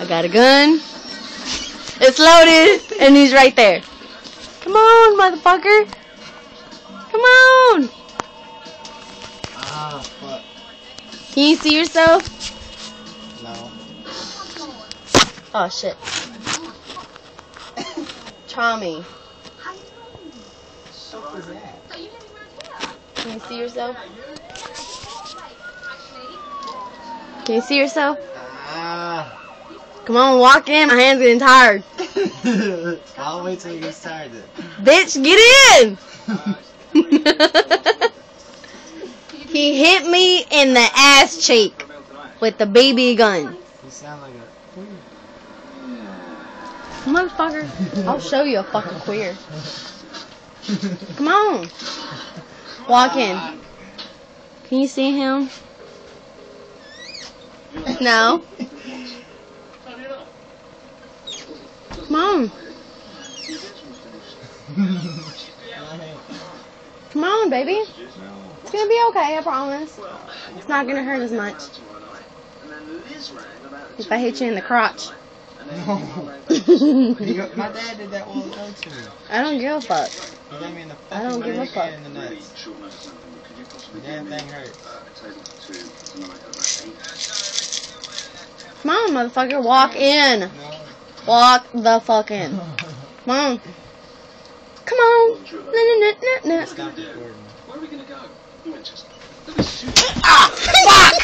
I got a gun. It's loaded, and he's right there. Come on, motherfucker. Come on. Ah, fuck. Can you see yourself? No. Oh, shit. Tommy. What was that? Can you see yourself? Can you see yourself? Ah. Come on, walk in. My hand's getting tired. I'll wait till he gets tired then. Bitch, get in! He hit me in the ass cheek with the BB gun. You sound like a Motherfucker, I'll show you a fucking queer. Come on. Walk in. Can you see him? No. Come on. Come on, baby. It's gonna be okay, I promise. It's not gonna hurt as much. If I hit you in the crotch. No. My dad did that while ago to me. I don't give a fuck. He got me in the fucking I don't give a fuck. in the nuts. The damn thing hurt. Come on, motherfucker, walk in. No. Walk the fuck in. Come on. Come on. No. Stop recording. Where are we gonna go? Winchester. Ah, fuck!